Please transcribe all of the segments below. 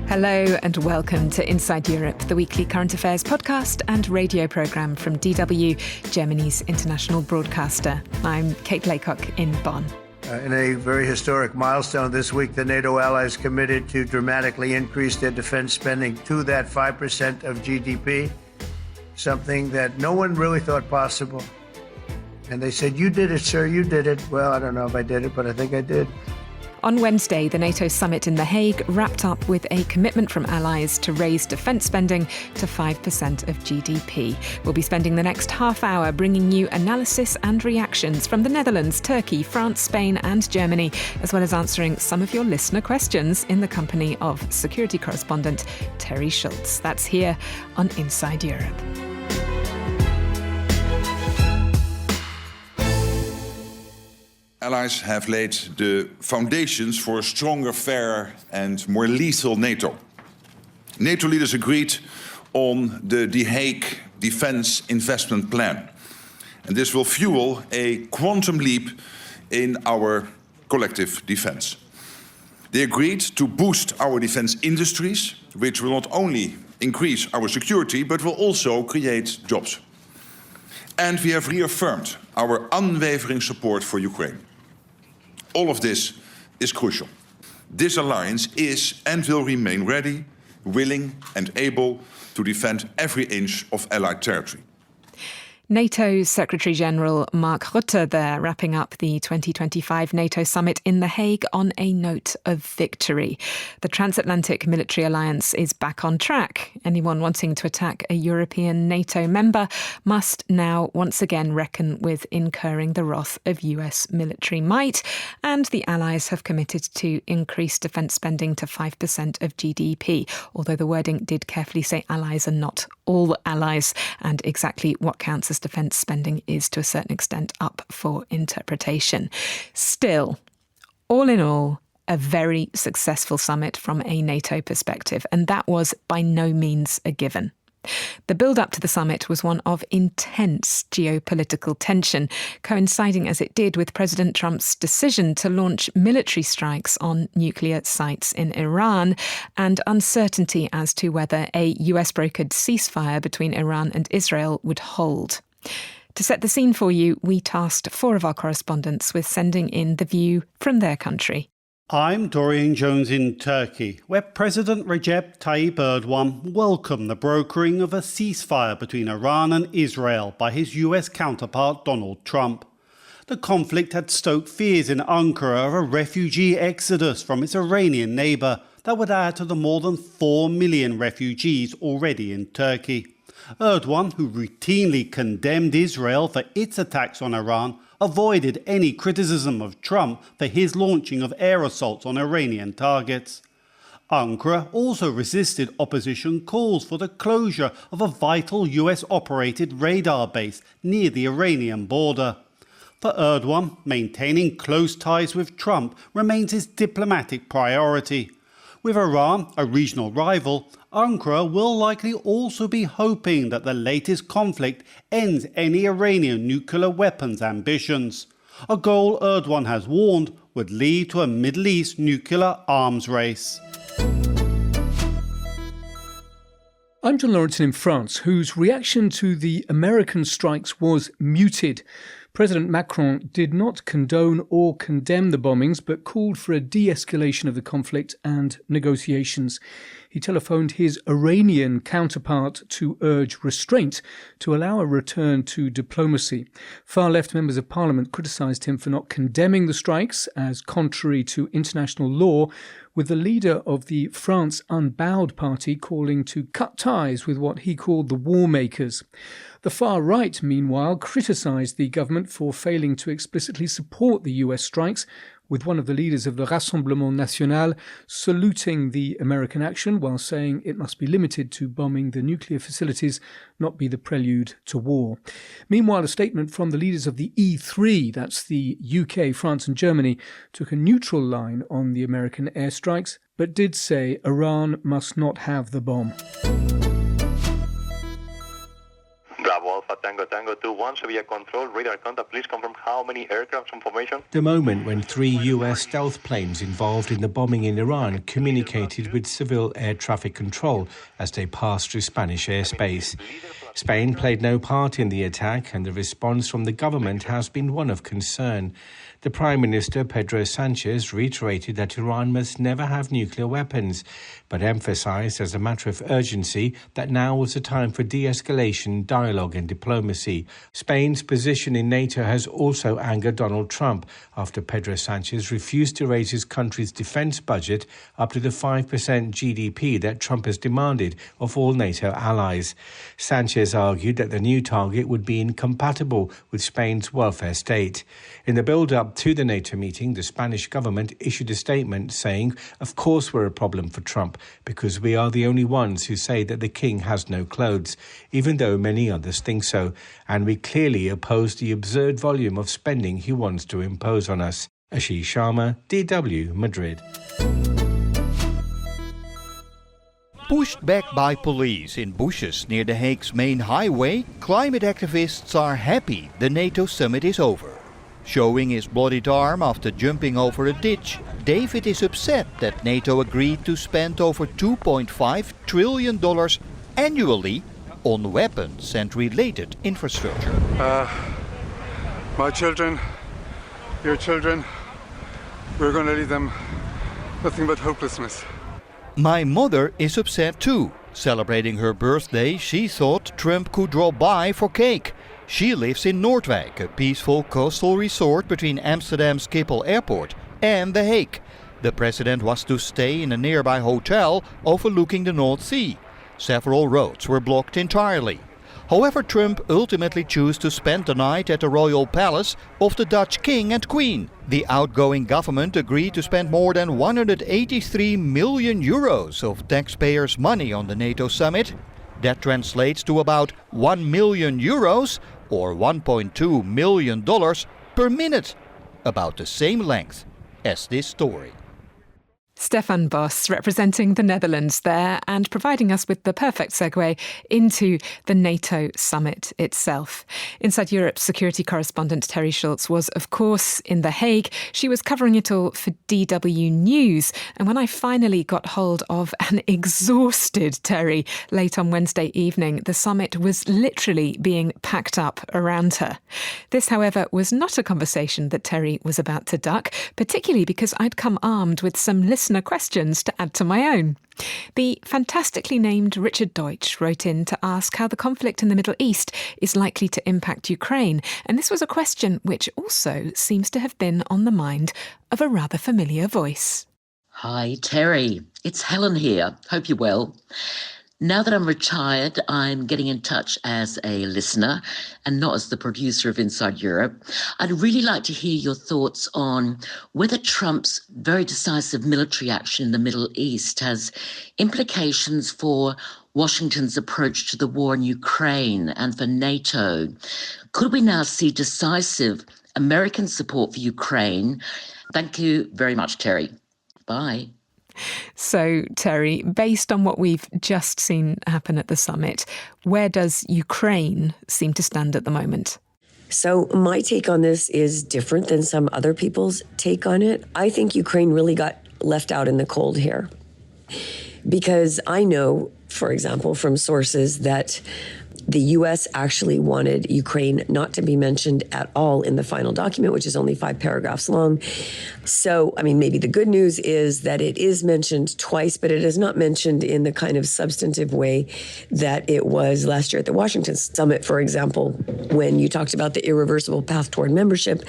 Hello and welcome to Inside Europe, the weekly current affairs podcast and radio programme from DW, Germany's international broadcaster. I'm Kate Laycock in Bonn. In a very historic milestone this week, the NATO allies committed to dramatically increase their defence spending to that 5% of GDP, something that no one really thought possible. And they said, "You did it, sir, you did it." Well, I don't know if I did it, but I think I did. On Wednesday, the NATO Summit in The Hague wrapped up with a commitment from allies to raise defence spending to 5% of GDP. We'll be spending the next half hour bringing you analysis and reactions from the Netherlands, Turkey, France, Spain and Germany, as well as answering some of your listener questions in the company of security correspondent Teri Schultz. That's here on Inside Europe. Allies have laid the foundations for a stronger, fairer and more lethal NATO. NATO leaders agreed on the Hague Defence Investment Plan. And this will fuel a quantum leap in our collective defence. They agreed to boost our defence industries, which will not only increase our security, but will also create jobs. And we have reaffirmed our unwavering support for Ukraine. All of this is crucial. This alliance is and will remain ready, willing and able to defend every inch of Allied territory. NATO's Secretary-General Mark Rutte there, wrapping up the 2025 NATO Summit in The Hague on a note of victory. The transatlantic military alliance is back on track. Anyone wanting to attack a European NATO member must now once again reckon with incurring the wrath of US military might. And the allies have committed to increase defence spending to 5% of GDP, although the wording did carefully say allies and not all allies, and exactly what counts as defence spending is to a certain extent up for interpretation. Still, all in all, a very successful summit from a NATO perspective, and that was by no means a given. The build-up to the summit was one of intense geopolitical tension, coinciding as it did with President Trump's decision to launch military strikes on nuclear sites in Iran and uncertainty as to whether a US-brokered ceasefire between Iran and Israel would hold. To set the scene for you, we tasked 4 of our correspondents with sending in the view from their country. I'm Dorian Jones in Turkey, where President Recep Tayyip Erdogan welcomed the brokering of a ceasefire between Iran and Israel by his US counterpart Donald Trump. The conflict had stoked fears in Ankara of a refugee exodus from its Iranian neighbour that would add to the more than 4 million refugees already in Turkey. Erdogan, who routinely condemned Israel for its attacks on Iran, avoided any criticism of Trump for his launching of air assaults on Iranian targets. Ankara also resisted opposition calls for the closure of a vital US-operated radar base near the Iranian border. For Erdogan, maintaining close ties with Trump remains his diplomatic priority. With Iran, a regional rival, Ankara will likely also be hoping that the latest conflict ends any Iranian nuclear weapons ambitions, a goal Erdogan has warned would lead to a Middle East nuclear arms race. I'm John Lawrenson in France, whose reaction to the American strikes was muted. President Macron did not condone or condemn the bombings, but called for a de-escalation of the conflict and negotiations. He telephoned his Iranian counterpart to urge restraint to allow a return to diplomacy. Far-left members of parliament criticised him for not condemning the strikes as contrary to international law, with the leader of the France Unbowed party calling to cut ties with what he called the war makers. The far right, meanwhile, criticised the government for failing to explicitly support the US strikes, with one of the leaders of the Rassemblement National saluting the American action while saying it must be limited to bombing the nuclear facilities, not be the prelude to war. Meanwhile, a statement from the leaders of the E3, that's the UK, France and Germany, took a neutral line on the American airstrikes, but did say Iran must not have the bomb. Bravo Alpha Tango Tango 2-1, Sevilla Control, radar contact. Please confirm how many aircraft from formation. The moment when 3 US stealth planes involved in the bombing in Iran communicated with civil air traffic control as they passed through Spanish airspace. Spain played no part in the attack, and the response from the government has been one of concern. The Prime Minister, Pedro Sanchez, reiterated that Iran must never have nuclear weapons, but emphasized as a matter of urgency that now was the time for de-escalation, dialogue and diplomacy. Spain's position in NATO has also angered Donald Trump after Pedro Sanchez refused to raise his country's defense budget up to the 5% GDP that Trump has demanded of all NATO allies. Sanchez argued that the new target would be incompatible with Spain's welfare state. In the build-up to the NATO meeting, the Spanish government issued a statement saying, "Of course we're a problem for Trump, because we are the only ones who say that the king has no clothes, even though many others think so, and we clearly oppose the absurd volume of spending he wants to impose on us." Ashish Sharma, DW, Madrid. Pushed back by police in bushes near The Hague's main highway, climate activists are happy the NATO summit is over. Showing his bloodied arm after jumping over a ditch, David is upset that NATO agreed to spend over $2.5 trillion annually on weapons and related infrastructure. My children, your children, we're going to leave them nothing but hopelessness. My mother is upset too. Celebrating her birthday, she thought Trump could drop by for cake. She lives in Noordwijk, a peaceful coastal resort between Amsterdam's Schiphol Airport and The Hague. The president was to stay in a nearby hotel overlooking the North Sea. Several roads were blocked entirely. However, Trump ultimately chose to spend the night at the royal palace of the Dutch king and queen. The outgoing government agreed to spend more than 183 million euros of taxpayers' money on the NATO summit. That translates to about 1 million euros or $1.2 million per minute, about the same length as this story. Stefan Bos representing the Netherlands there and providing us with the perfect segue into the NATO summit itself. Inside Europe, security correspondent Teri Schultz was, of course, in The Hague. She was covering it all for DW News. And when I finally got hold of an exhausted Teri late on Wednesday evening, the summit was literally being packed up around her. This, however, was not a conversation that Teri was about to duck, particularly because I'd come armed with some listener questions to add to my own. The fantastically named Richard Deutsch wrote in to ask how the conflict in the Middle East is likely to impact Ukraine, and this was a question which also seems to have been on the mind of a rather familiar voice. Hi, Terry. It's Helen here. Hope you're well. Now that I'm retired, I'm getting in touch as a listener and not as the producer of Inside Europe. I'd really like to hear your thoughts on whether Trump's very decisive military action in the Middle East has implications for Washington's approach to the war in Ukraine and for NATO. Could we now see decisive American support for Ukraine? Thank you very much, Terry. Bye. So, Terry, based on what we've just seen happen at the summit, where does Ukraine seem to stand at the moment? So my take on this is different than some other people's take on it. I think Ukraine really got left out in the cold here. Because I know, for example, from sources that the U.S. actually wanted Ukraine not to be mentioned at all in the final document, which is only 5 paragraphs long. So, I mean, maybe the good news is that it is mentioned twice, but it is not mentioned in the kind of substantive way that it was last year at the Washington summit, for example, when you talked about the irreversible path toward membership.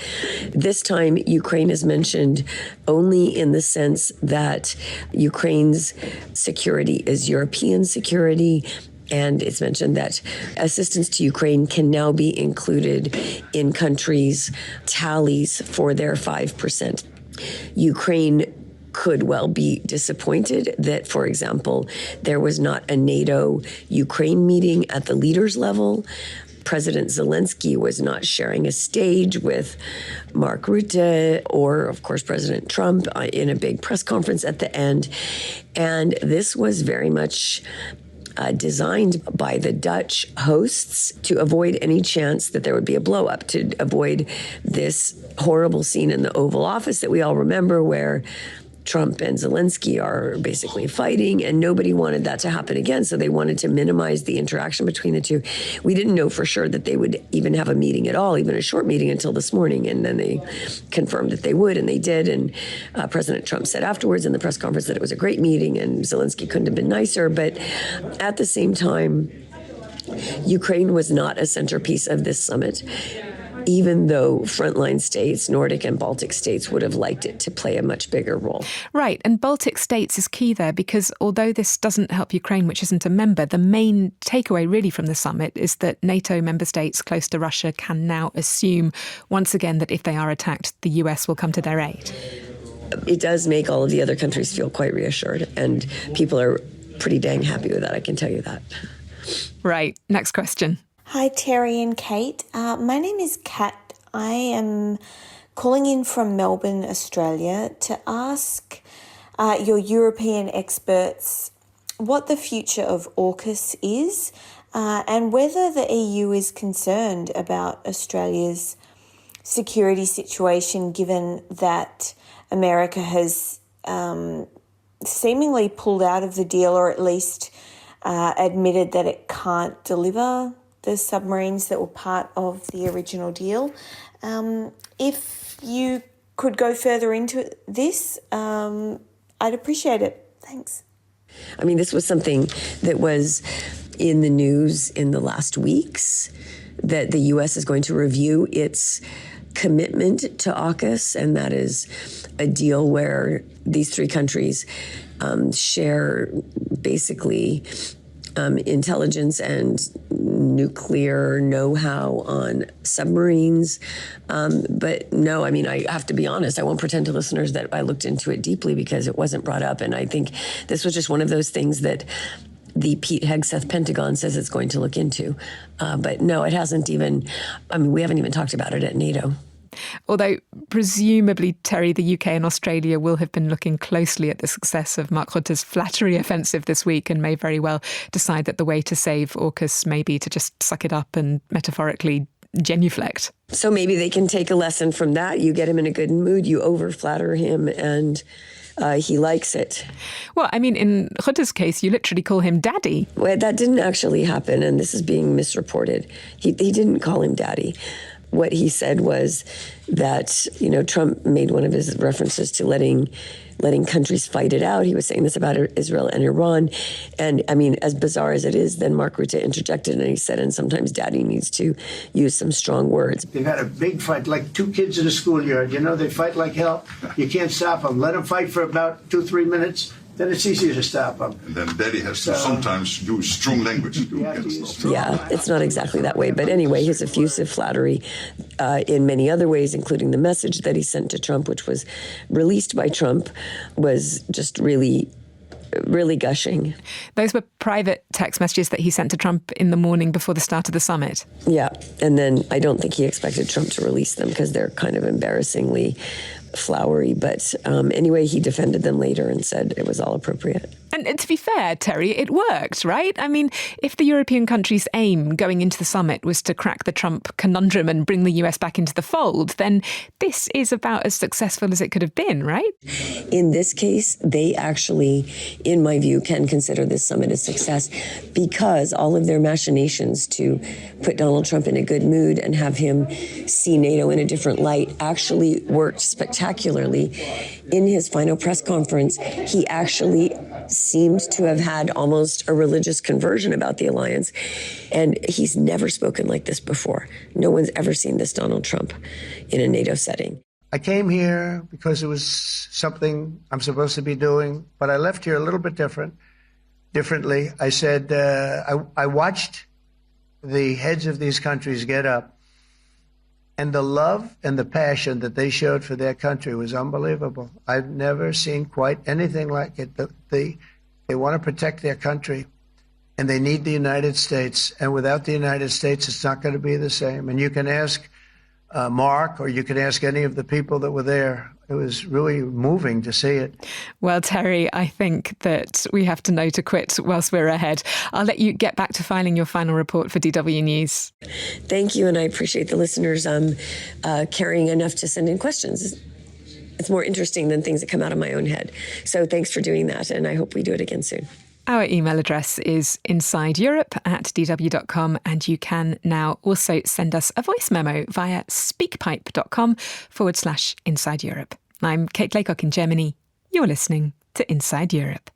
This time, Ukraine is mentioned only in the sense that Ukraine's security is European security. And it's mentioned that assistance to Ukraine can now be included in countries' tallies for their 5%. Ukraine could well be disappointed that, for example, there was not a NATO-Ukraine meeting at the leaders level. President Zelensky was not sharing a stage with Mark Rutte or, of course, President Trump in a big press conference at the end. And this was very much designed by the Dutch hosts to avoid any chance that there would be a blow up, to avoid this horrible scene in the Oval Office that we all remember where Trump and Zelensky are basically fighting, and nobody wanted that to happen again. So they wanted to minimize the interaction between the two. We didn't know for sure that they would even have a meeting at all, even a short meeting, until this morning. And then they confirmed that they would, and they did. And President Trump said afterwards in the press conference that it was a great meeting and Zelensky couldn't have been nicer. But at the same time, Ukraine was not a centerpiece of this summit, even though frontline states, Nordic and Baltic states, would have liked it to play a much bigger role. Right, and Baltic states is key there because although this doesn't help Ukraine, which isn't a member, the main takeaway really from the summit is that NATO member states close to Russia can now assume once again that if they are attacked, the US will come to their aid. It does make all of the other countries feel quite reassured, and people are pretty dang happy with that, I can tell you that. Right, next question. Hi, Terry and Kate. My name is Kat. I am calling in from Melbourne, Australia, to ask your European experts what the future of AUKUS is and whether the EU is concerned about Australia's security situation, given that America has seemingly pulled out of the deal, or at least admitted that it can't deliver the submarines that were part of the original deal. If you could go further into this, I'd appreciate it. Thanks. I mean, this was something that was in the news in the last weeks, that the U.S. is going to review its commitment to AUKUS, and that is a deal where these three countries share basically intelligence and nuclear know-how on submarines. But no, I mean, I have to be honest, I won't pretend to listeners that I looked into it deeply because it wasn't brought up. And I think this was just one of those things that the Pete Hegseth Pentagon says it's going to look into. But no, it hasn't even, I mean, we haven't even talked about it at NATO. Although presumably, Terry, the UK and Australia will have been looking closely at the success of Mark Rutte's flattery offensive this week and may very well decide that the way to save AUKUS may be to just suck it up and metaphorically genuflect. So maybe they can take a lesson from that. You get him in a good mood, you over-flatter him, and he likes it. Well, I mean, in Rutte's case, you literally call him daddy. Well, that didn't actually happen, and this is being misreported. He didn't call him daddy. What he said was that, you know, Trump made one of his references to letting countries fight it out. He was saying this about Israel and Iran. And I mean, as bizarre as it is, then Mark Rutte interjected and he said, and sometimes daddy needs to use some strong words. They've had a big fight, like two kids in a schoolyard. You know, they fight like hell. You can't stop them. Let them fight for about 2-3 minutes. Then it's easier to stop them. And then daddy has to sometimes use strong language to against them. Yeah, it's not exactly that way. But anyway, his effusive flattery in many other ways, including the message that he sent to Trump, which was released by Trump, was just really gushing. Those were private text messages that he sent to Trump in the morning before the start of the summit. Yeah, and then I don't think he expected Trump to release them because they're kind of embarrassingly flowery. But anyway, he defended them later and said it was all appropriate. And to be fair, Terry, it worked, right? I mean, if the European countries' aim going into the summit was to crack the Trump conundrum and bring the US back into the fold, then this is about as successful as it could have been, right? In this case, they actually, in my view, can consider this summit a success because all of their machinations to put Donald Trump in a good mood and have him see NATO in a different light actually worked spectacularly. In his final press conference, he actually seemed to have had almost a religious conversion about the alliance. And he's never spoken like this before. No one's ever seen this Donald Trump in a NATO setting. I came here because it was something I'm supposed to be doing, but I left here a little bit differently. I said, I watched the heads of these countries get up, and the love and the passion that they showed for their country was unbelievable. I've never seen quite anything like it. They want to protect their country, and they need the United States. And without the United States, it's not going to be the same. And you can ask Mark, or you can ask any of the people that were there. It was really moving to see it. Well, Teri, I think that we have to know to quit whilst we're ahead. I'll let you get back to filing your final report for DW News. Thank you, and I appreciate the listeners caring enough to send in questions. It's more interesting than things that come out of my own head. So thanks for doing that, and I hope we do it again soon. Our email address is insideeurope@dw.com, and you can now also send us a voice memo via speakpipe.com/Inside Europe. I'm Kate Laycock in Germany. You're listening to Inside Europe.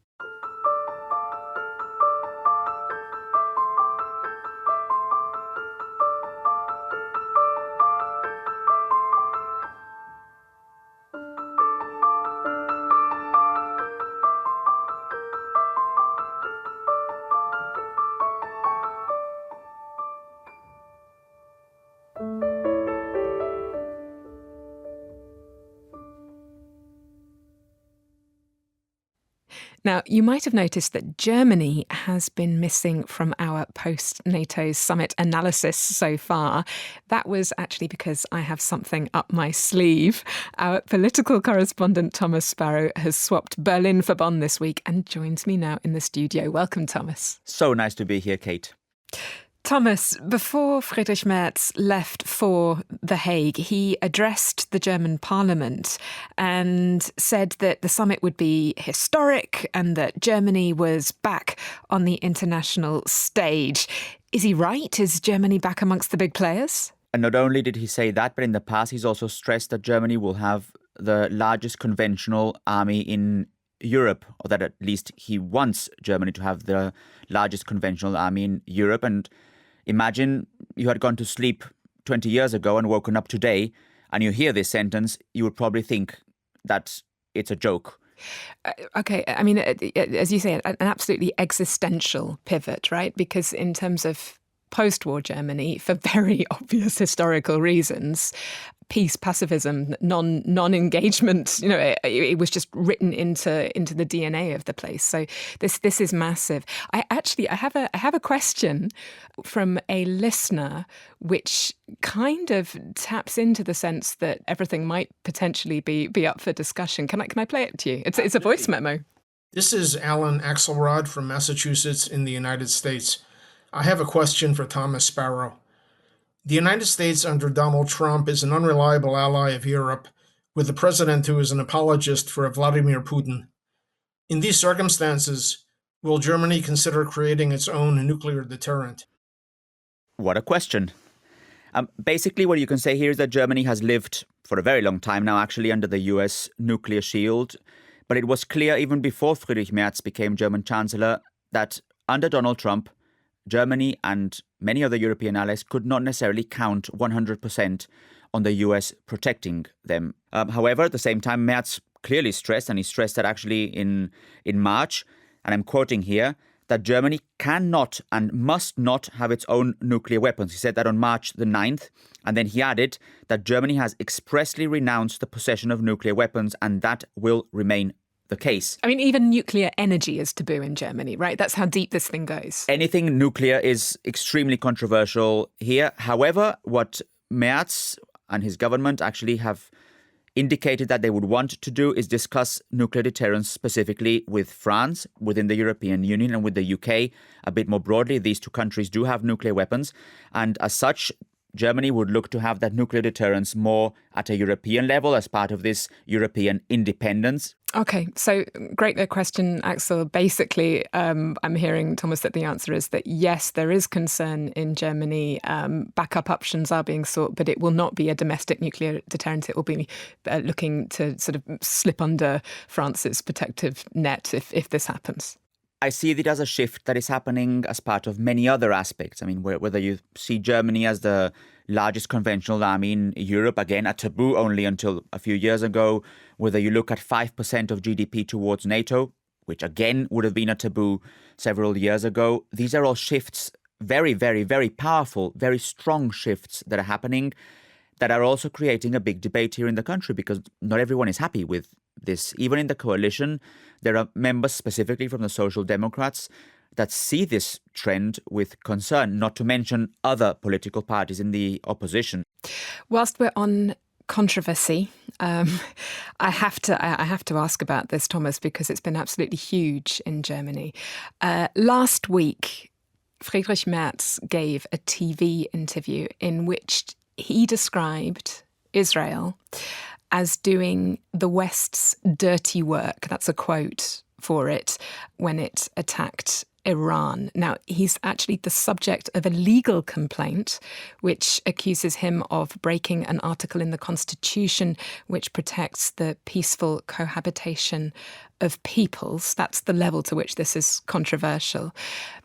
Now, you might have noticed that Germany has been missing from our post-NATO summit analysis so far. That was actually because I have something up my sleeve. Our political correspondent, Thomas Sparrow, has swapped Berlin for Bonn this week and joins me now in the studio. Welcome, Thomas. So nice to be here, Kate. Thomas, before Friedrich Merz left for The Hague, he addressed the German parliament and said that the summit would be historic and that Germany was back on the international stage. Is he right? Is Germany back amongst the big players? And not only did he say that, but in the past he's also stressed that Germany will have the largest conventional army in Europe, or that at least he wants Germany to have the largest conventional army in Europe. And imagine you had gone to sleep 20 years ago and woken up today and you hear this sentence, you would probably think that it's a joke. Okay, I mean, as you say, an absolutely existential pivot, right? Because in terms of post-war Germany, for very obvious historical reasons, peace, pacifism, non-engagement, it was just written into the DNA of the place. So this is massive. I have a question from a listener which kind of taps into the sense that everything might potentially be up for discussion. Can I play it to you? It's a voice memo. This is Alan Axelrod from Massachusetts in the United States. I have a question for Thomas Sparrow. The United States under Donald Trump is an unreliable ally of Europe, with a president who is an apologist for Vladimir Putin. In these circumstances, will Germany consider creating its own nuclear deterrent? What a question. Basically, what you can say here is that Germany has lived for a very long time now, actually, under the US nuclear shield. But it was clear even before Friedrich Merz became German Chancellor that under Donald Trump, Germany and many other European allies could not necessarily count 100% on the US protecting them. However, at the same time, Merz clearly stressed, and he stressed that actually in March, and I'm quoting here, that Germany cannot and must not have its own nuclear weapons. He said that on March the 9th, and then he added that Germany has expressly renounced the possession of nuclear weapons, and that will remain the case. I mean, even nuclear energy is taboo in Germany, right? That's how deep this thing goes. Anything nuclear is extremely controversial here. However, what Merz and his government actually have indicated that they would want to do is discuss nuclear deterrence specifically with France, within the European Union, and with the UK a bit more broadly. These two countries do have nuclear weapons, and as such, Germany would look to have that nuclear deterrence more at a European level as part of this European independence. Okay, so great question, Axel. Basically, I'm hearing, Thomas, that the answer is that yes, there is concern in Germany. Backup options are being sought, but it will not be a domestic nuclear deterrent. It will be looking to sort of slip under France's protective net if this happens. I see it as a shift that is happening as part of many other aspects. I mean, whether you see Germany as the largest conventional army in Europe, again, a taboo only until a few years ago, whether you look at 5% of GDP towards NATO, which again would have been a taboo several years ago. These are all shifts, very, very, very powerful, very strong shifts that are happening, that are also creating a big debate here in the country, because not everyone is happy with this. Even in the coalition, there are members specifically from the Social Democrats that see this trend with concern, not to mention other political parties in the opposition. Whilst we're on controversy, I have to ask about this, Thomas, because it's been absolutely huge in Germany. Last week, Friedrich Merz gave a TV interview in which he described Israel as doing the West's dirty work. That's a quote for it when it attacked Iran. Now, he's actually the subject of a legal complaint which accuses him of breaking an article in the Constitution which protects the peaceful cohabitation of peoples. That's the level to which this is controversial.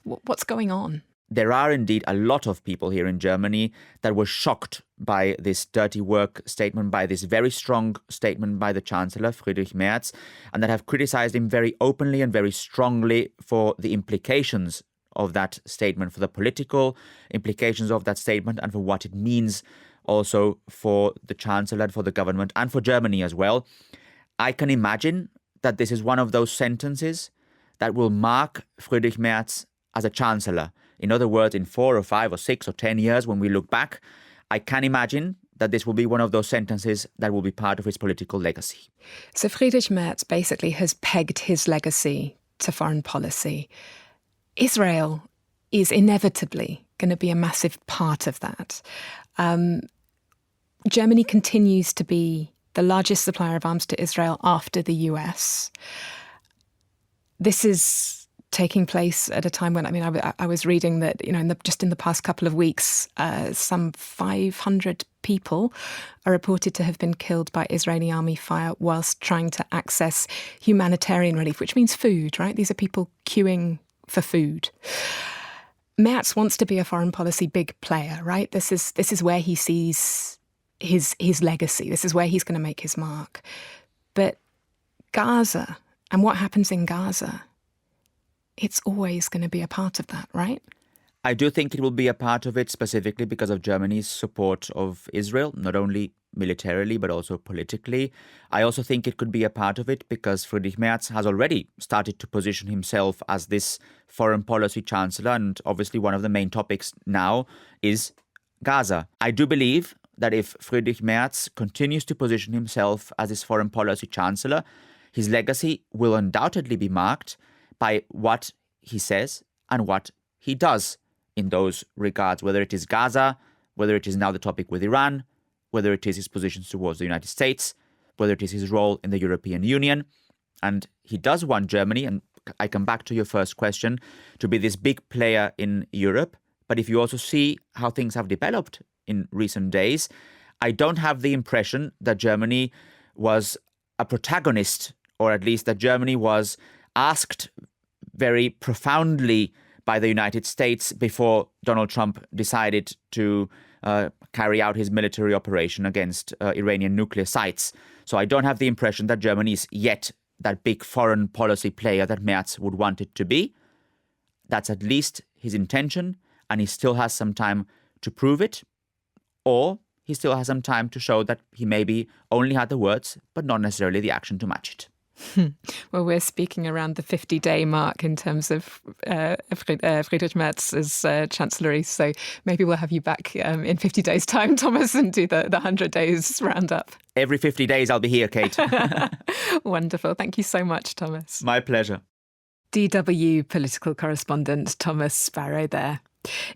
What's going on? There are indeed a lot of people here in Germany that were shocked by this dirty work statement, by this very strong statement by the Chancellor, Friedrich Merz, and that have criticized him very openly and very strongly for the implications of that statement, for the political implications of that statement, and for what it means also for the Chancellor and for the government and for Germany as well. I can imagine that this is one of those sentences that will mark Friedrich Merz as a Chancellor. In other words, in 4 or 5 or 6 or 10 years, when we look back, I can imagine that this will be one of those sentences that will be part of his political legacy. So Friedrich Merz basically has pegged his legacy to foreign policy. Israel is inevitably going to be a massive part of that. Germany continues to be the largest supplier of arms to Israel after the US. This is taking place at a time when, I was reading that, just in the past couple of weeks, some 500 people are reported to have been killed by Israeli army fire whilst trying to access humanitarian relief, which means food, right? These are people queuing for food. Merz wants to be a foreign policy big player, right? This is where he sees his legacy. This is where he's going to make his mark. But Gaza and what happens in Gaza, it's always going to be a part of that, right? I do think it will be a part of it specifically because of Germany's support of Israel, not only militarily, but also politically. I also think it could be a part of it because Friedrich Merz has already started to position himself as this foreign policy chancellor. And obviously one of the main topics now is Gaza. I do believe that if Friedrich Merz continues to position himself as this foreign policy chancellor, his legacy will undoubtedly be marked by what he says and what he does in those regards, whether it is Gaza, whether it is now the topic with Iran, whether it is his positions towards the United States, whether it is his role in the European Union. And he does want Germany, and I come back to your first question, to be this big player in Europe. But if you also see how things have developed in recent days, I don't have the impression that Germany was a protagonist, or at least that Germany was asked very profoundly by the United States before Donald Trump decided to carry out his military operation against Iranian nuclear sites. So I don't have the impression that Germany is yet that big foreign policy player that Merz would want it to be. That's at least his intention, and he still has some time to prove it, or he still has some time to show that he maybe only had the words, but not necessarily the action to match it. Well, we're speaking around the 50-day mark in terms of Friedrich Merz's chancellery, so maybe we'll have you back in 50 days' time, Thomas, and do the 100 days roundup. Every 50 days I'll be here, Kate. Wonderful. Thank you so much, Thomas. My pleasure. DW political correspondent Thomas Sparrow there.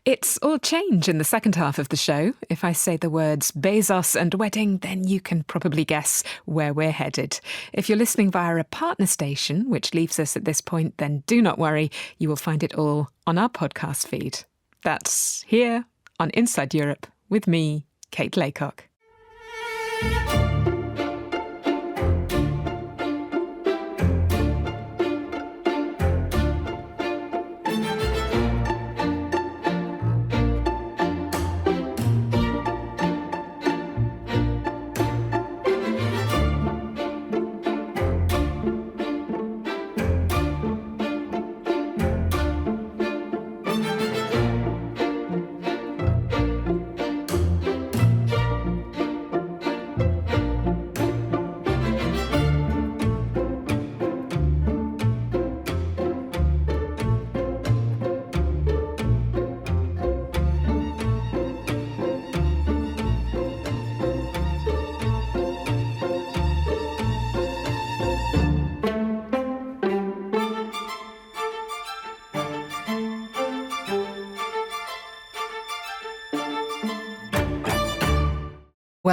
It's all change in the second half of the show. If I say the words Bezos and wedding, then you can probably guess where we're headed. If you're listening via a partner station, which leaves us at this point, then do not worry. You will find it all on our podcast feed. That's here on Inside Europe with me, Kate Laycock.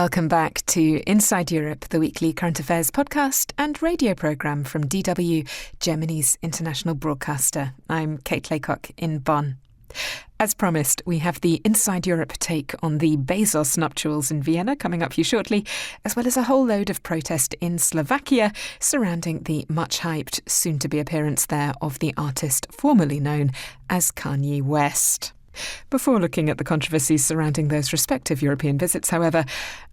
Welcome back to Inside Europe, the weekly current affairs podcast and radio programme from DW, Germany's international broadcaster. I'm Kate Laycock in Bonn. As promised, we have the Inside Europe take on the Bezos nuptials in Vienna coming up for you shortly, as well as a whole load of protest in Slovakia surrounding the much-hyped soon-to-be appearance there of the artist formerly known as Kanye West. Before looking at the controversies surrounding those respective European visits, however,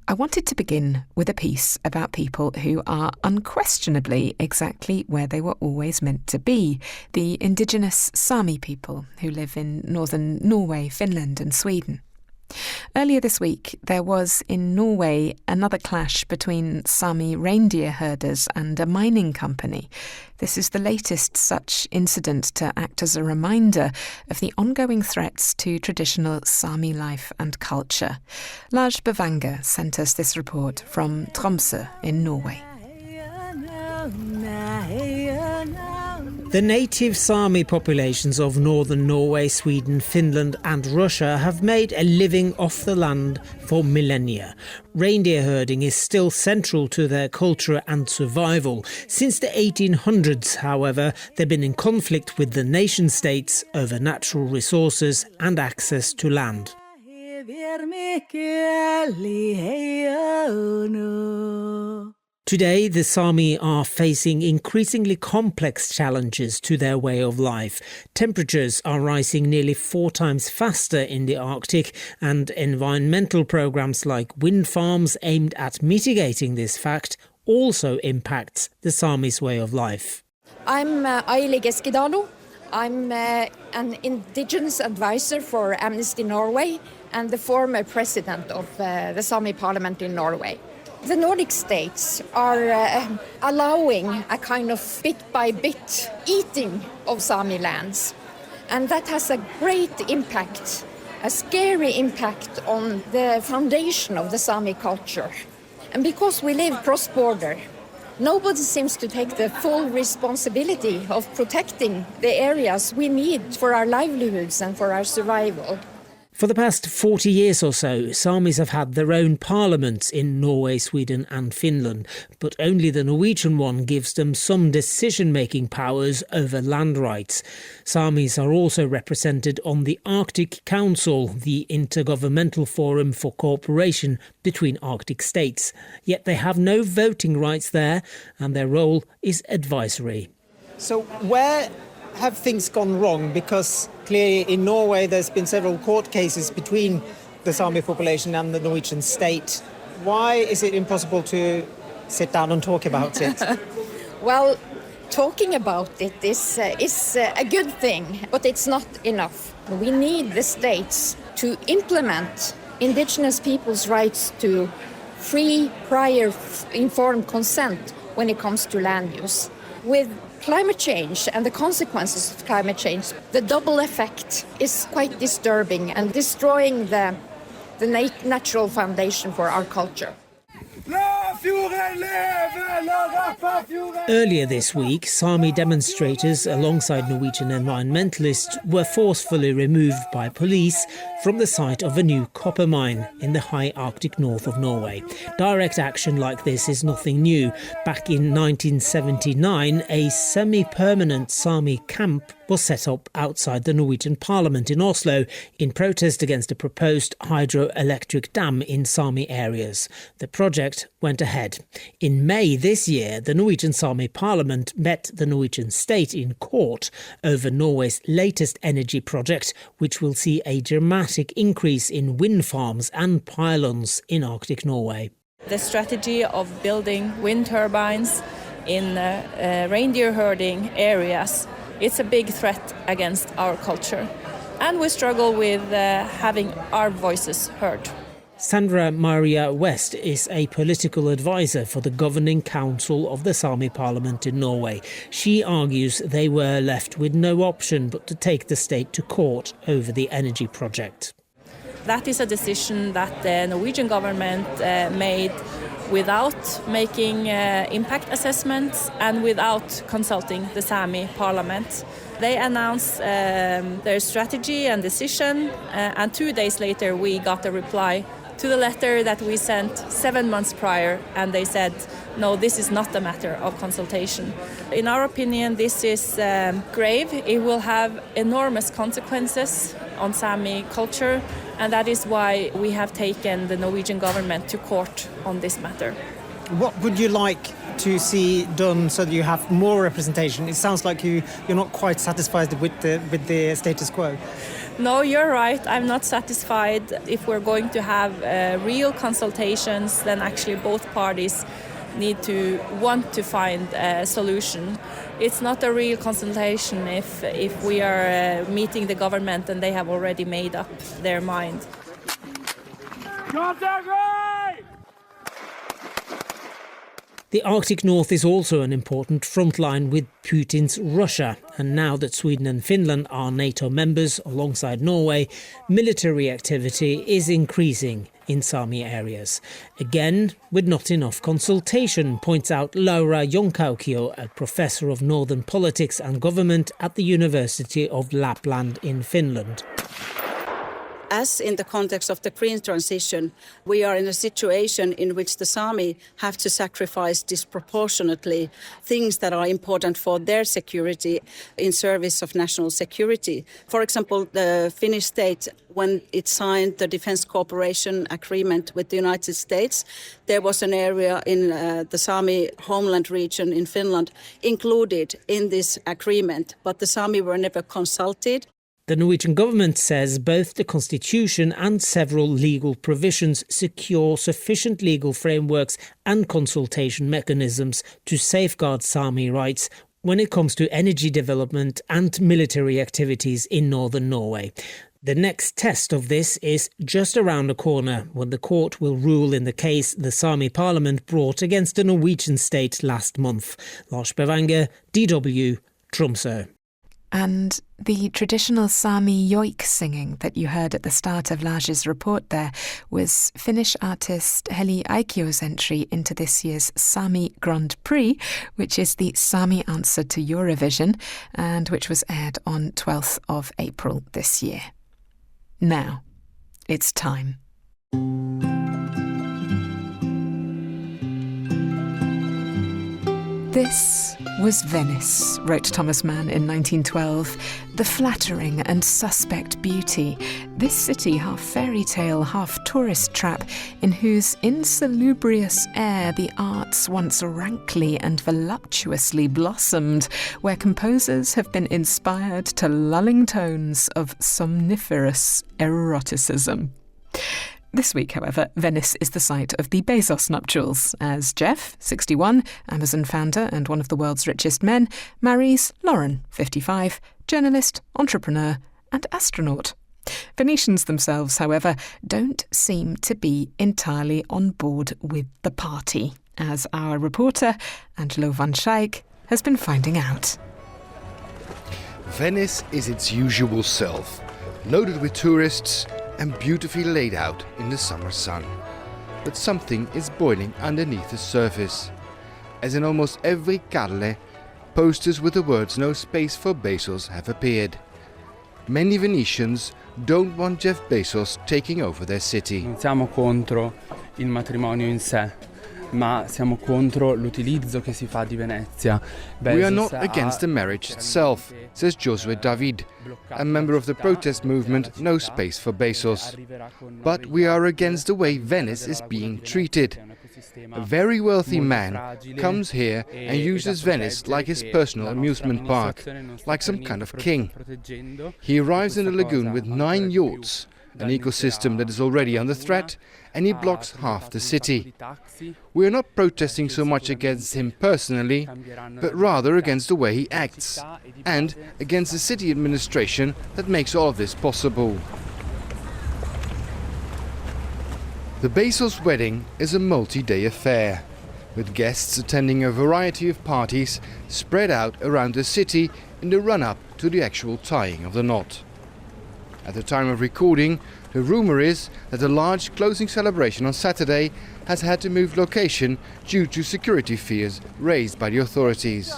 I wanted to begin with a piece about people who are unquestionably exactly where they were always meant to be, the indigenous Sami people who live in northern Norway, Finland and Sweden. Earlier this week, there was in Norway another clash between Sami reindeer herders and a mining company. This is the latest such incident to act as a reminder of the ongoing threats to traditional Sami life and culture. Lars Bavanger sent us this report from Tromsø in Norway. The native Sami populations of northern Norway, Sweden, Finland and Russia have made a living off the land for millennia. Reindeer herding is still central to their culture and survival. Since the 1800s, however, they've been in conflict with the nation-states over natural resources and access to land. Today, the Sami are facing increasingly complex challenges to their way of life. Temperatures are rising nearly 4 times faster in the Arctic, and environmental programs like wind farms aimed at mitigating this fact also impacts the Sami's way of life. I'm Aili Keskidalo. I'm an indigenous advisor for Amnesty Norway and the former president of the Sami parliament in Norway. The Nordic states are allowing a kind of bit-by-bit eating of Sami lands. And that has a great impact, a scary impact on the foundation of the Sami culture. And because we live cross-border, nobody seems to take the full responsibility of protecting the areas we need for our livelihoods and for our survival. For the past 40 years or so, Samis have had their own parliaments in Norway, Sweden and Finland, but only the Norwegian one gives them some decision-making powers over land rights. Samis are also represented on the Arctic Council, the intergovernmental forum for cooperation between Arctic states. Yet they have no voting rights there, and their role is advisory. So where have things gone wrong? Because clearly in Norway there's been several court cases between the Sami population and the Norwegian state. Why is it impossible to sit down and talk about it? Well, talking about it is a good thing, but it's not enough. We need the states to implement indigenous people's rights to free, prior, informed consent when it comes to land use. With climate change and the consequences of climate change, the double effect is quite disturbing and destroying the natural foundation for our culture. Earlier this week, Sami demonstrators alongside Norwegian environmentalists were forcefully removed by police from the site of a new copper mine in the high Arctic north of Norway. Direct action like this is nothing new. Back in 1979, a semi-permanent Sami camp was set up outside the Norwegian Parliament in Oslo in protest against a proposed hydroelectric dam in Sami areas. The project went ahead. In May this year, the Norwegian Sami Parliament met the Norwegian state in court over Norway's latest energy project, which will see a dramatic increase in wind farms and pylons in Arctic Norway. The strategy of building wind turbines in reindeer herding areas, it's a big threat against our culture. And we struggle with having our voices heard. Sandra Maria West is a political advisor for the governing council of the Sami parliament in Norway. She argues they were left with no option but to take the state to court over the energy project. That is a decision that the Norwegian government made without making impact assessments and without consulting the Sami parliament. They announced their strategy and decision, and 2 days later we got a reply to the letter that we sent 7 months prior, and they said, no, this is not a matter of consultation. In our opinion, this is grave. It will have enormous consequences on Sami culture, and that is why we have taken the Norwegian government to court on this matter. What would you like to see done so that you have more representation? It sounds like you're not quite satisfied with the status quo. No, you're right. I'm not satisfied. If we're going to have real consultations, then actually both parties need to want to find a solution. It's not a real consultation if we are meeting the government and they have already made up their mind. The Arctic North is also an important front line with Putin's Russia, and now that Sweden and Finland are NATO members alongside Norway, military activity is increasing in Sami areas. Again, with not enough consultation, points out Laura Jonkaukio, a professor of Northern politics and government at the University of Lapland in Finland. As in the context of the green transition, we are in a situation in which the Sami have to sacrifice disproportionately things that are important for their security in service of national security. For example, the Finnish state, when it signed the defense cooperation agreement with the United States, there was an area in the Sami homeland region in Finland included in this agreement, but the Sami were never consulted. The Norwegian government says both the constitution and several legal provisions secure sufficient legal frameworks and consultation mechanisms to safeguard Sami rights when it comes to energy development and military activities in northern Norway. The next test of this is just around the corner, when the court will rule in the case the Sami parliament brought against the Norwegian state last month. Lars Bevanger, DW, Tromsø. And the traditional Sami yoik singing that you heard at the start of Laj's report there was Finnish artist Heli Aikio's entry into this year's Sami Grand Prix, which is the Sami answer to Eurovision, and which was aired on 12th of April this year. Now, it's time. This was Venice, wrote Thomas Mann in 1912. The flattering and suspect beauty. This city, half fairy tale, half tourist trap, in whose insalubrious air the arts once rankly and voluptuously blossomed, where composers have been inspired to lulling tones of somniferous eroticism. This week, however, Venice is the site of the Bezos nuptials, as Jeff, 61, Amazon founder and one of the world's richest men, marries Lauren, 55, journalist, entrepreneur and astronaut. Venetians themselves, however, don't seem to be entirely on board with the party, as our reporter, Angelo van Schaik, has been finding out. Venice is its usual self, loaded with tourists and beautifully laid out in the summer sun. But something is boiling underneath the surface. As in almost every calle, posters with the words "No space for Bezos" have appeared. Many Venetians don't want Jeff Bezos taking over their city. Non siamo contro il matrimonio in sé, ma siamo contro l'utilizzo che si fa di Venezia. We are not against the marriage itself, says Josue David, a member of the protest movement No Space for Bezos. But we are against the way Venice is being treated. A very wealthy man comes here and uses Venice like his personal amusement park, like some kind of king. He arrives in the lagoon with 9 yachts, an ecosystem that is already under threat, and he blocks half the city. We are not protesting so much against him personally, but rather against the way he acts, and against the city administration that makes all of this possible. The Bezos wedding is a multi-day affair, with guests attending a variety of parties spread out around the city in the run-up to the actual tying of the knot. At the time of recording, the rumour is that the large closing celebration on Saturday has had to move location due to security fears raised by the authorities.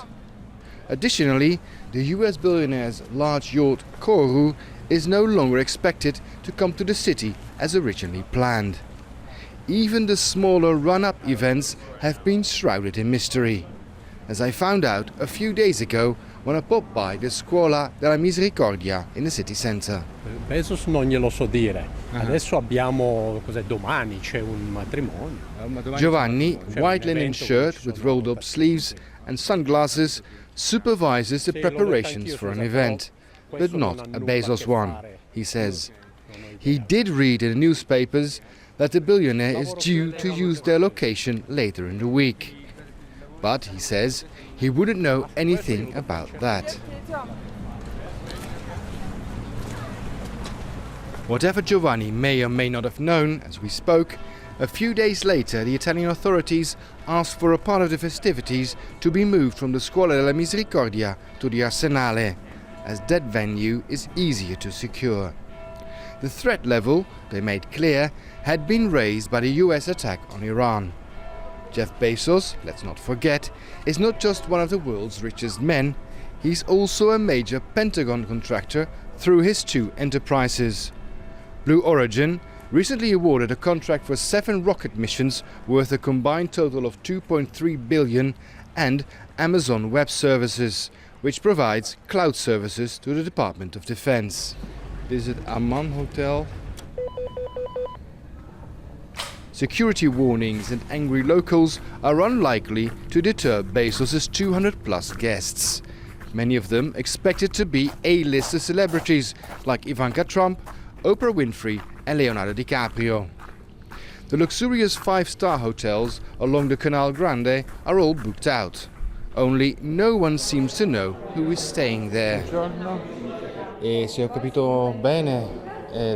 Additionally, the US billionaire's large yacht Koru is no longer expected to come to the city as originally planned. Even the smaller run-up events have been shrouded in mystery, as I found out a few days ago when I popped by the Scuola della Misericordia in the city centre. Bezos non glielo so dire. Adesso abbiamo, domani c'è un matrimonio. Giovanni, white linen shirt with rolled-up sleeves and sunglasses, supervises the preparations for an event, but not a Bezos one, he says. He did read in the newspapers that the billionaire is due to use their location later in the week. But, he says, he wouldn't know anything about that. Whatever Giovanni may or may not have known as we spoke, a few days later the Italian authorities asked for a part of the festivities to be moved from the Scuola della Misericordia to the Arsenale, as that venue is easier to secure. The threat level, they made clear, had been raised by the US attack on Iran. Jeff Bezos, let's not forget, is not just one of the world's richest men, he's also a major Pentagon contractor through his two enterprises. Blue Origin recently awarded a contract for 7 rocket missions worth a combined total of $2.3 billion, and Amazon Web Services, which provides cloud services to the Department of Defense. This is Amman Hotel. Security warnings and angry locals are unlikely to deter Bezos' 200-plus guests. Many of them expected to be A-lister celebrities like Ivanka Trump, Oprah Winfrey and Leonardo DiCaprio. The luxurious 5-star hotels along the Canal Grande are all booked out. Only no one seems to know who is staying there. E se ho capito bene,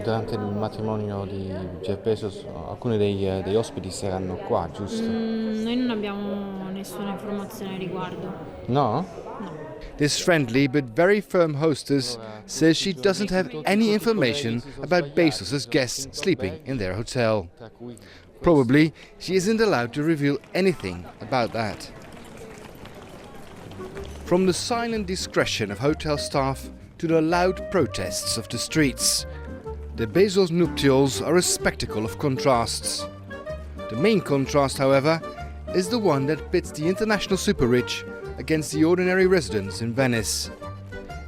durante il matrimonio di Jeff Bezos alcuni degli ospiti saranno qua, giusto? Noi non abbiamo nessuna informazione a riguardo. No? No. This friendly but very firm hostess says she doesn't have any information about Bezos' guests sleeping in their hotel. Probably she isn't allowed to reveal anything about that. From the silent discretion of hotel staff to the loud protests of the streets, the Bezos nuptials are a spectacle of contrasts. The main contrast, however, is the one that pits the international super-rich against the ordinary residents in Venice.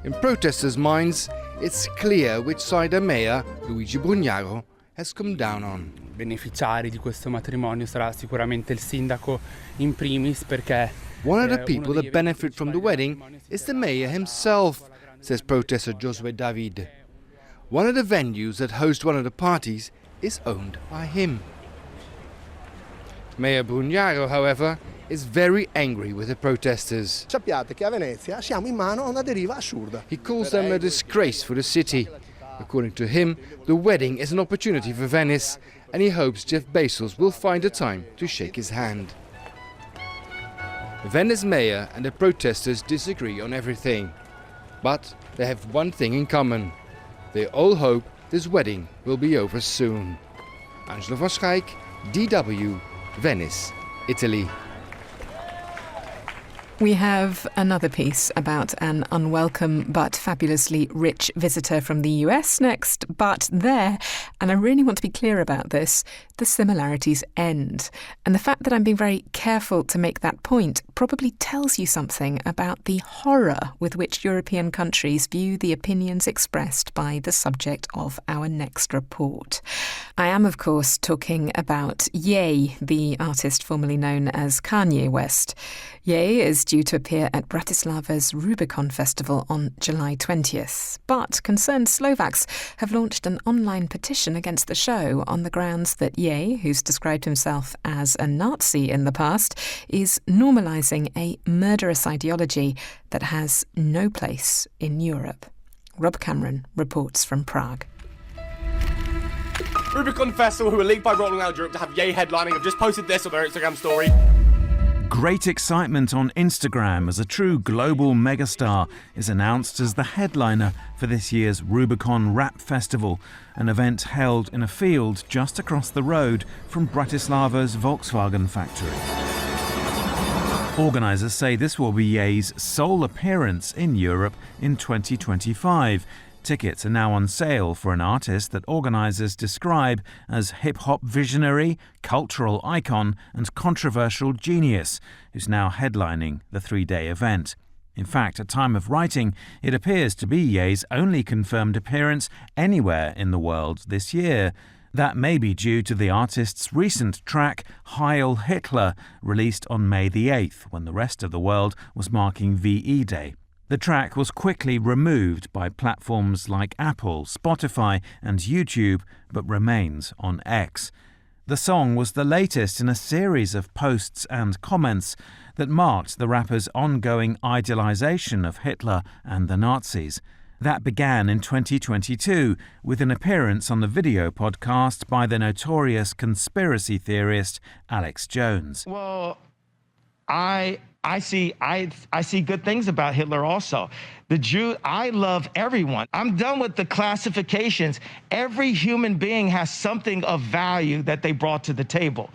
In protesters' minds, it's clear which side the mayor, Luigi Brugnaro, has come down on. Beneficiari di questo matrimonio sarà sicuramente il sindaco in primis, perché one of the people that benefit from the wedding is the mayor himself, says protester Josue David. One of the venues that host one of the parties is owned by him. Mayor Brugnaro, however, is very angry with the protesters. Sappiate che a Venezia siamo in mano a una deriva assurda. He calls them a disgrace for the city. According to him, the wedding is an opportunity for Venice, and he hopes Jeff Bezos will find the time to shake his hand. The Venice mayor and the protesters disagree on everything, but they have one thing in common. They all hope this wedding will be over soon. Angelo van Schaik, DW, Venice, Italy. We have another piece about an unwelcome but fabulously rich visitor from the US next. But there, and I really want to be clear about this, the similarities end. And the fact that I'm being very careful to make that point probably tells you something about the horror with which European countries view the opinions expressed by the subject of our next report. I am, of course, talking about Ye, the artist formerly known as Kanye West. Ye is due to appear at Bratislava's Rubicon Festival on July 20th. But concerned Slovaks have launched an online petition against the show on the grounds that Ye, who's described himself as a Nazi in the past, is normalising a murderous ideology that has no place in Europe. Rob Cameron reports from Prague. Rubicon Festival, who are linked by Rolling Loud Europe to have Ye headlining, have just posted this on their Instagram story. Great excitement on Instagram as a true global megastar is announced as the headliner for this year's Rubicon Rap Festival, an event held in a field just across the road from Bratislava's Volkswagen factory. Organisers say this will be Ye's sole appearance in Europe in 2025. Tickets are now on sale for an artist that organisers describe as hip-hop visionary, cultural icon and controversial genius, who's now headlining the 3-day event. In fact, at time of writing, it appears to be Ye's only confirmed appearance anywhere in the world this year. That may be due to the artist's recent track, Heil Hitler, released on May the 8th, when the rest of the world was marking VE Day. The track was quickly removed by platforms like Apple, Spotify and YouTube, but remains on X. The song was the latest in a series of posts and comments that marked the rapper's ongoing idealization of Hitler and the Nazis. That began in 2022 with an appearance on the video podcast by the notorious conspiracy theorist Alex Jones. Well, I see good things about Hitler also. The Jew, I love everyone. I'm done with the classifications. Every human being has something of value that they brought to the table,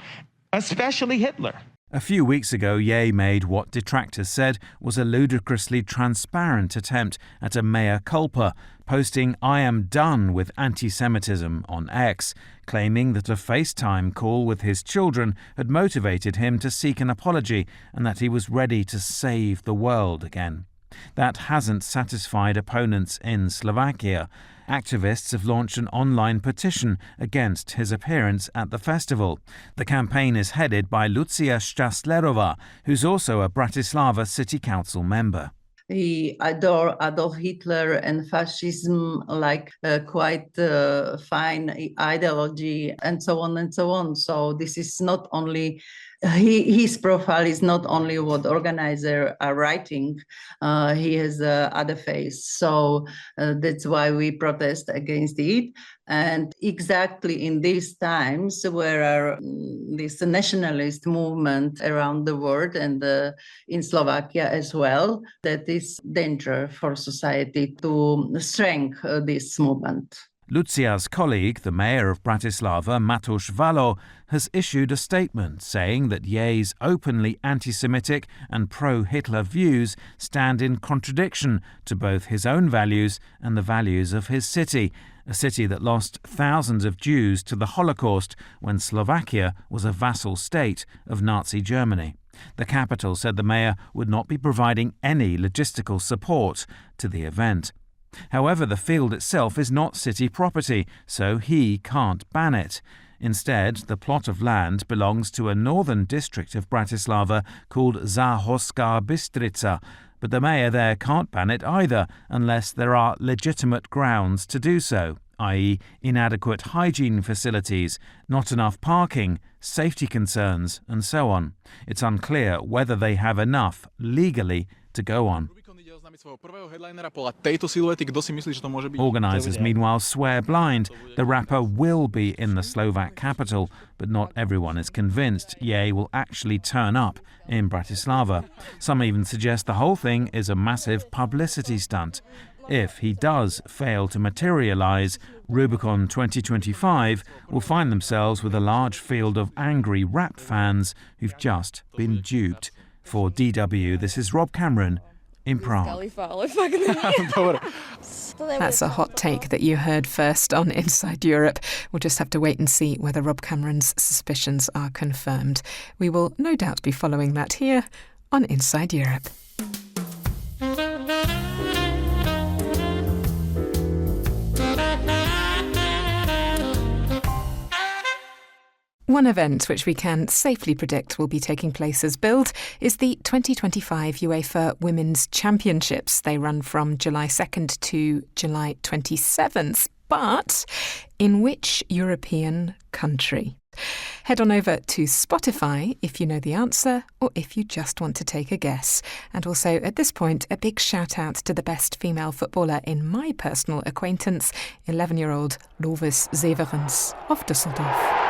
especially Hitler. A few weeks ago, Ye made what detractors said was a ludicrously transparent attempt at a mea culpa, posting "I am done with anti-Semitism" on X, claiming that a FaceTime call with his children had motivated him to seek an apology and that he was ready to save the world again. That hasn't satisfied opponents in Slovakia. Activists have launched an online petition against his appearance at the festival. The campaign is headed by Lucia Staslerova, who's also a Bratislava City Council member. He adored Adolf Hitler and fascism like quite fine ideology and so on and so on. So this is not only, his profile is not only what organizers are writing, he has other face. So that's why we protest against it. And exactly in these times where this nationalist movement around the world and in Slovakia as well, that is danger for society to strengthen this movement. Lucia's colleague, the mayor of Bratislava, Mateusz Valo, has issued a statement saying that Ye's openly anti-Semitic and pro-Hitler views stand in contradiction to both his own values and the values of his city, a city that lost thousands of Jews to the Holocaust when Slovakia was a vassal state of Nazi Germany. The capital said the mayor would not be providing any logistical support to the event. However, the field itself is not city property, so he can't ban it. Instead, the plot of land belongs to a northern district of Bratislava called Záhorská Bystrica, but the mayor there can't ban it either unless there are legitimate grounds to do so, i.e. inadequate hygiene facilities, not enough parking, safety concerns, and so on. It's unclear whether they have enough legally to go on. Organisers meanwhile swear blind the rapper will be in the Slovak capital, but not everyone is convinced Ye will actually turn up in Bratislava. Some even suggest the whole thing is a massive publicity stunt. If he does fail to materialise, Rubicon 2025 will find themselves with a large field of angry rap fans who've just been duped. For DW, this is Rob Cameron in Prague. That's a hot take that you heard first on Inside Europe. We'll just have to wait and see whether Rob Cameron's suspicions are confirmed. We will no doubt be following that here on Inside Europe. One event which we can safely predict will be taking place as billed is the 2025 UEFA Women's Championships. They run from July 2nd to July 27th. But in which European country? Head on over to Spotify if you know the answer or if you just want to take a guess. And also, at this point, a big shout out to the best female footballer in my personal acquaintance, 11-year-old Lovis Severens of Düsseldorf.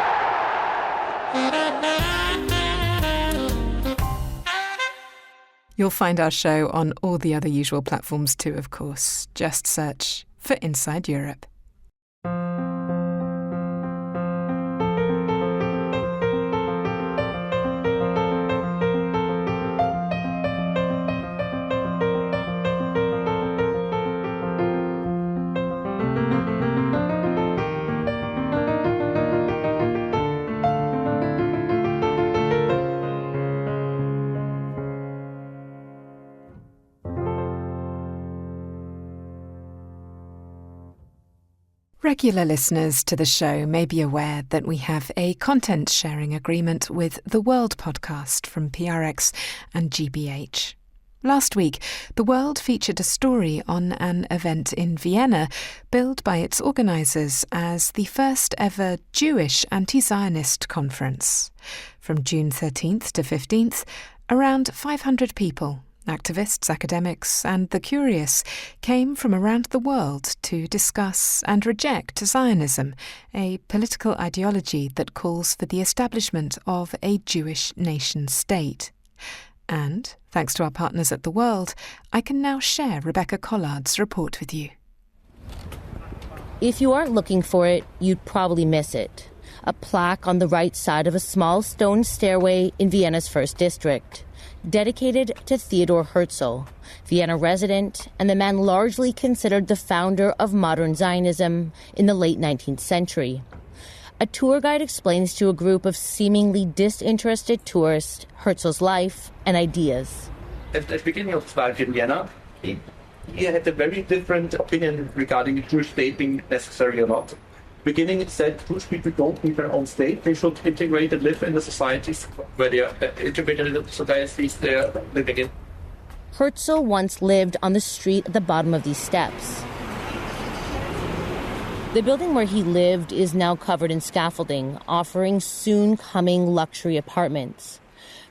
You'll find our show on all the other usual platforms too, of course. Just search for Inside Europe. Regular listeners to the show may be aware that we have a content sharing agreement with The World podcast from PRX and GBH. Last week, The World featured a story on an event in Vienna billed by its organisers as the first ever Jewish Anti-Zionist conference. From June 13th to 15th, around 500 people, activists, academics and the curious, came from around the world to discuss and reject Zionism, a political ideology that calls for the establishment of a Jewish nation-state. And, thanks to our partners at The World, I can now share Rebecca Collard's report with you. If you aren't looking for it, you'd probably miss it. A plaque on the right side of a small stone stairway in Vienna's first district, dedicated to Theodor Herzl, Vienna resident and the man largely considered the founder of modern Zionism in the late 19th century. A tour guide explains to a group of seemingly disinterested tourists Herzl's life and ideas. At the beginning of his life in Vienna, he had a very different opinion regarding the Jewish state being necessary or not. Beginning, it said Jewish people don't need their own state. They should integrate and live in the societies where they are integrated in the societies they are living in. Herzl once lived on the street at the bottom of these steps. The building where he lived is now covered in scaffolding, offering soon-coming luxury apartments.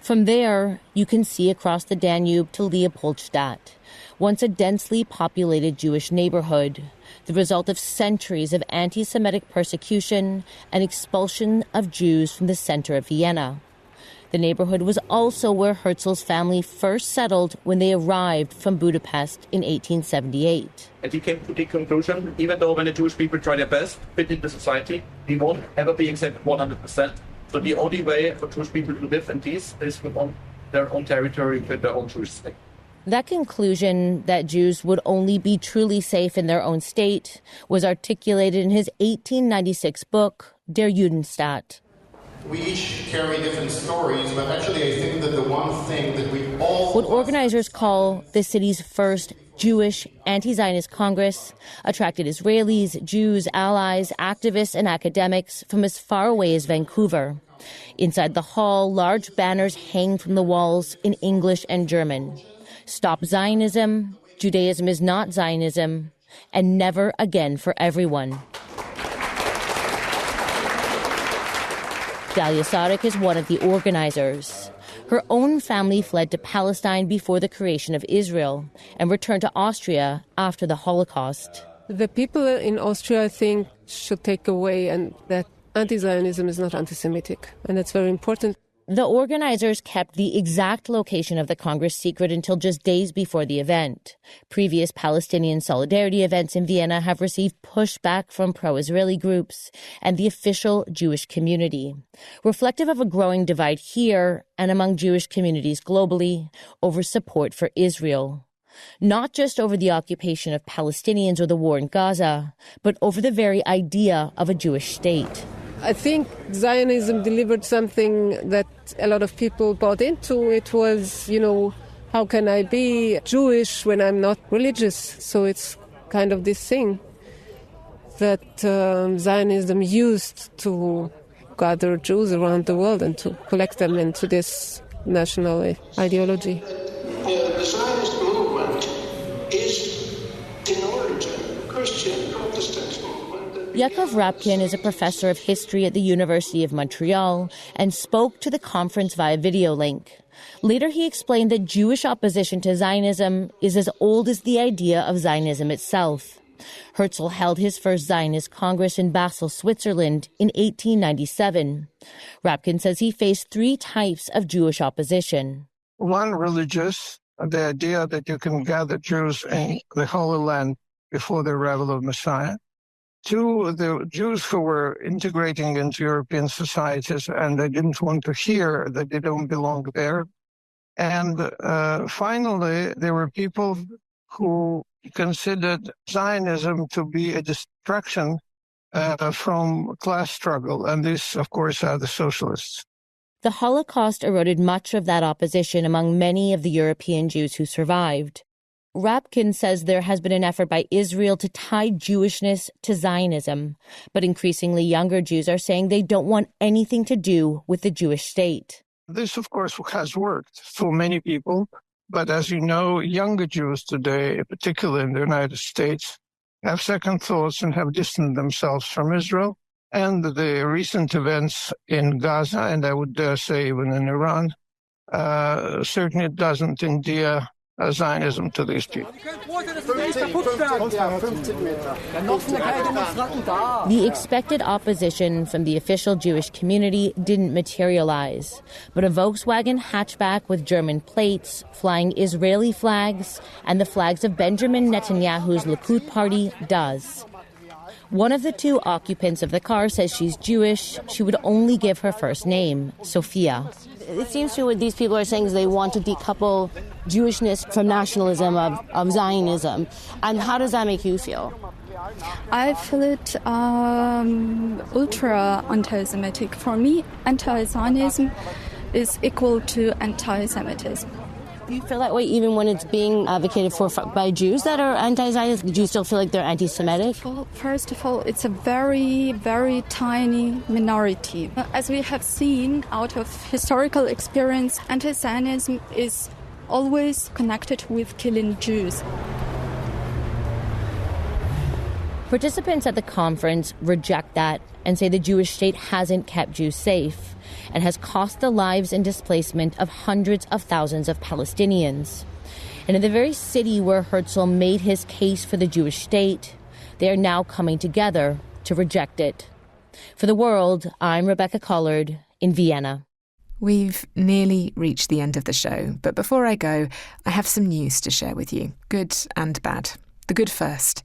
From there, you can see across the Danube to Leopoldstadt, once a densely populated Jewish neighborhood, the result of centuries of anti-Semitic persecution and expulsion of Jews from the center of Vienna. The neighborhood was also where Herzl's family first settled when they arrived from Budapest in 1878. And he came to the conclusion, even though when the Jewish people try their best to fit into society, they won't ever be accepted 100%. So the only way for Jewish people to live in peace is within their own territory with their own Jewish state. That conclusion, that Jews would only be truly safe in their own state, was articulated in his 1896 book, Der Judenstaat. We each carry different stories, but actually I think that the one thing that we all... What organizers call the city's first Jewish anti-Zionist Congress attracted Israelis, Jews, allies, activists, and academics from as far away as Vancouver. Inside the hall, large banners hang from the walls in English and German. Stop Zionism, Judaism is not Zionism, and never again for everyone. Dalia Sarek is one of the organizers. Her own family fled to Palestine before the creation of Israel and returned to Austria after the Holocaust. The people in Austria, I think, should take away and that anti-Zionism is not anti-Semitic, and that's very important. The organizers kept the exact location of the Congress secret until just days before the event. Previous Palestinian solidarity events in Vienna have received pushback from pro-Israeli groups and the official Jewish community, reflective of a growing divide here and among Jewish communities globally over support for Israel. Not just over the occupation of Palestinians or the war in Gaza, but over the very idea of a Jewish state. I think Zionism delivered something that a lot of people bought into. It was, how can I be Jewish when I'm not religious? So it's kind of this thing that Zionism used to gather Jews around the world and to collect them into this national ideology. The Zionist movement is in origin Christian Protestant movement. Yakov Rapkin is a professor of history at the University of Montreal and spoke to the conference via video link. Later, he explained that Jewish opposition to Zionism is as old as the idea of Zionism itself. Herzl held his first Zionist Congress in Basel, Switzerland in 1897. Rapkin says he faced three types of Jewish opposition. One, religious, the idea that you can gather Jews in the Holy Land before the arrival of Messiah. Two, the Jews who were integrating into European societies and they didn't want to hear that they don't belong there. And finally, there were people who considered Zionism to be a distraction from class struggle. And these, of course, are the socialists. The Holocaust eroded much of that opposition among many of the European Jews who survived. Rapkin says there has been an effort by Israel to tie Jewishness to Zionism, but increasingly younger Jews are saying they don't want anything to do with the Jewish state. This, of course, has worked for many people, but as you know, younger Jews today, particularly in the United States, have second thoughts and have distanced themselves from Israel. And the recent events in Gaza, and I would dare say even in Iran, certainly doesn't endear Zionism to these people. The expected opposition from the official Jewish community didn't materialize, but a Volkswagen hatchback with German plates, flying Israeli flags, and the flags of Benjamin Netanyahu's Likud party does. One of the two occupants of the car says she's Jewish. She would only give her first name, Sophia. It seems to me what these people are saying is they want to decouple Jewishness from nationalism, of Zionism. And how does that make you feel? I feel it ultra anti-Semitic. For me, anti-Zionism is equal to anti-Semitism. Do you feel that way even when it's being advocated for by Jews that are anti-Zionist? Do you still feel like they're anti-Semitic? Well, first of all, it's a very, very tiny minority. As we have seen out of historical experience, anti-Zionism is always connected with killing Jews. Participants at the conference reject that and say the Jewish state hasn't kept Jews safe and has cost the lives and displacement of hundreds of thousands of Palestinians. And in the very city where Herzl made his case for the Jewish state, they are now coming together to reject it. For The World, I'm Rebecca Collard in Vienna. We've nearly reached the end of the show, but before I go, I have some news to share with you, good and bad. The good first.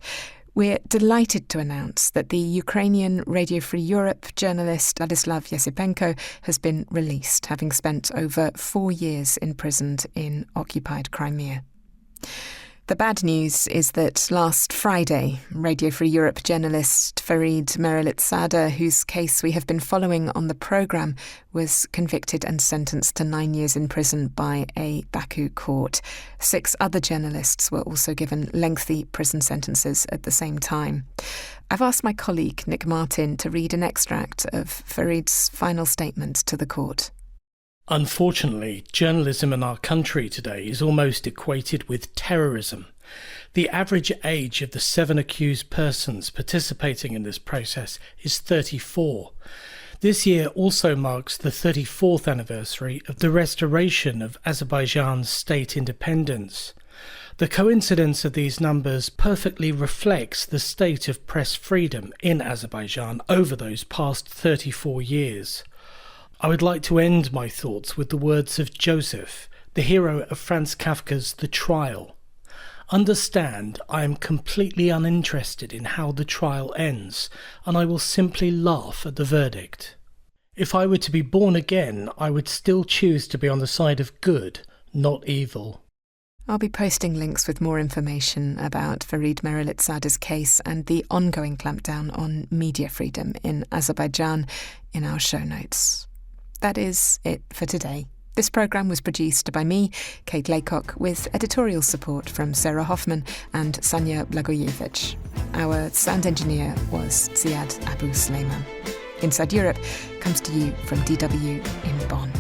We're delighted to announce that the Ukrainian Radio Free Europe journalist Vladislav Yasipenko has been released, having spent over 4 years imprisoned in occupied Crimea. The bad news is that last Friday, Radio Free Europe journalist Farid Mehralizada, whose case we have been following on the programme, was convicted and sentenced to 9 years in prison by a Baku court. 6 other journalists were also given lengthy prison sentences at the same time. I've asked my colleague Nick Martin to read an extract of Farid's final statement to the court. Unfortunately, journalism in our country today is almost equated with terrorism. The average age of the 7 accused persons participating in this process is 34. This year also marks the 34th anniversary of the restoration of Azerbaijan's state independence. The coincidence of these numbers perfectly reflects the state of press freedom in Azerbaijan over those past 34 years. I would like to end my thoughts with the words of Joseph, the hero of Franz Kafka's The Trial. Understand, I am completely uninterested in how the trial ends, and I will simply laugh at the verdict. If I were to be born again, I would still choose to be on the side of good, not evil. I'll be posting links with more information about Farid Mehralizada's case and the ongoing clampdown on media freedom in Azerbaijan in our show notes. That is it for today. This programme was produced by me, Kate Laycock, with editorial support from Sarah Hoffman and Sanya Blagojevic. Our sound engineer was Ziad Abu Sleiman. Inside Europe comes to you from DW in Bonn.